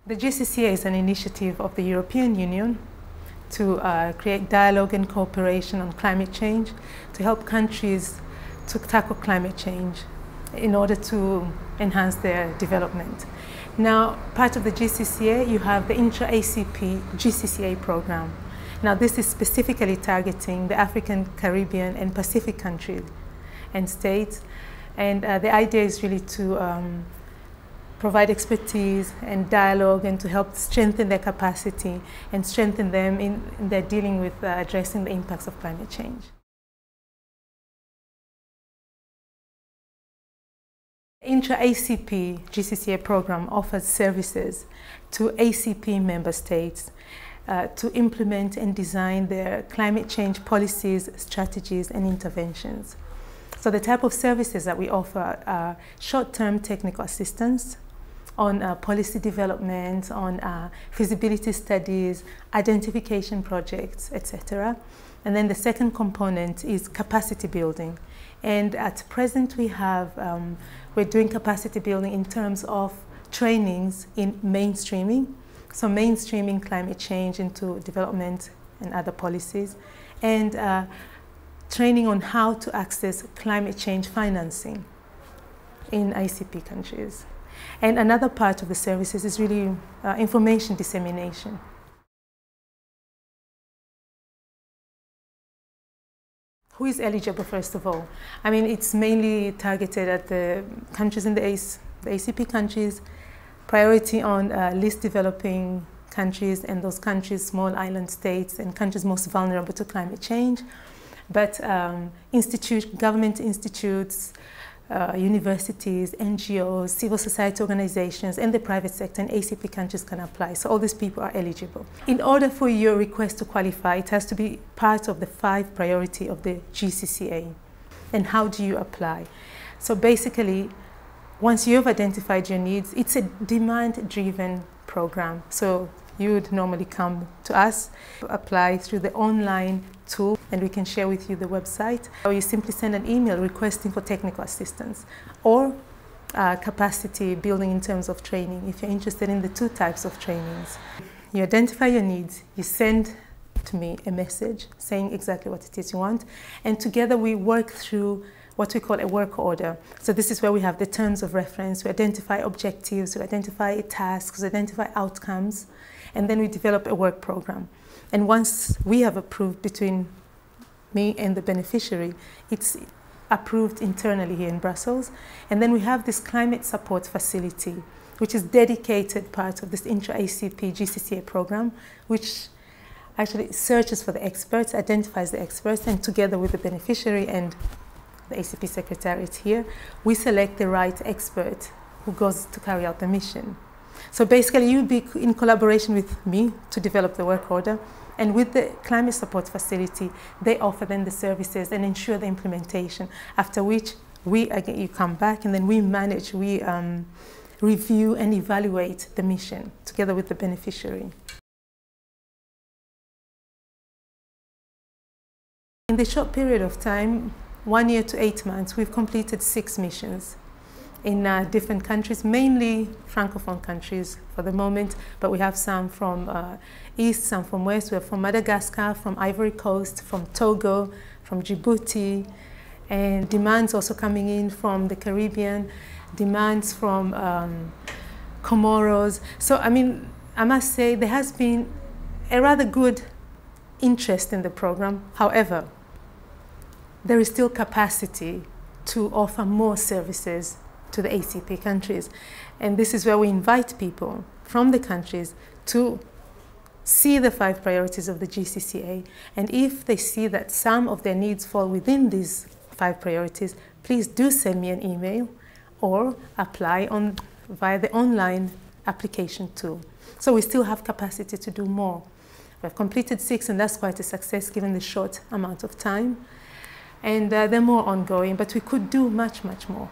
The GCCA is an initiative of the European Union to create dialogue and cooperation on climate change, to help countries to tackle climate change in order to enhance their development. Now, part of the GCCA, you have the Intra-ACP GCCA program. Now, this is specifically targeting the African, Caribbean, and Pacific countries and states. And the idea is really to provide expertise and dialogue and to help strengthen their capacity and strengthen them in their dealing with addressing the impacts of climate change. Intra-ACP GCCA program offers services to ACP member states to implement and design their climate change policies, strategies, and interventions. So the type of services that we offer are short-term technical assistance on policy development, on feasibility studies, identification projects, etc. And then the second component is capacity building. And at present we have, we're doing capacity building in terms of trainings in mainstreaming. So mainstreaming climate change into development and other policies. And training on how to access climate change financing in ACP countries. And another part of the services is really information dissemination. Who is eligible, first of all? I mean, it's mainly targeted at the countries in the ACP countries, priority on least developing countries and those countries, small island states and countries most vulnerable to climate change. But government institutes, universities, NGOs, civil society organizations, and the private sector and ACP countries can apply. So all these people are eligible. In order for your request to qualify, it has to be part of the 5 priority of the GCCA. And how do you apply? So basically, once you've identified your needs, it's a demand-driven program. So you would normally come to us, apply through the online tool, and we can share with you the website. Or you simply send an email requesting for technical assistance or capacity building in terms of training, if you're interested in the 2 types of trainings. You identify your needs, you send to me a message saying exactly what it is you want, and together we work through what we call a work order. So this is where we have the terms of reference, we identify objectives, we identify tasks, we identify outcomes, and then we develop a work program. And once we have approved between me and the beneficiary, it's approved internally here in Brussels. And then we have this climate support facility, which is dedicated part of this Intra-ACP GCCA program, which actually searches for the experts, identifies the experts, and together with the beneficiary and the ACP Secretariat here, we select the right expert who goes to carry out the mission. So basically you'll be in collaboration with me to develop the work order, and with the climate support facility, they offer then the services and ensure the implementation, after which you come back and then we manage, we review and evaluate the mission together with the beneficiary. In the short period of time, 1 year to 8 months, we've completed 6 missions in different countries, mainly Francophone countries for the moment, but we have some from East, some from West. We have from Madagascar, from Ivory Coast, from Togo, from Djibouti, and demands also coming in from the Caribbean, demands from Comoros. So, I mean, I must say there has been a rather good interest in the program. However, there is still capacity to offer more services to the ACP countries. And this is where we invite people from the countries to see the 5 priorities of the GCCA. And if they see that some of their needs fall within these 5 priorities, please do send me an email or apply via the online application tool. So we still have capacity to do more. We've completed 6, and that's quite a success given the short amount of time. And they're more ongoing, but we could do much, much more.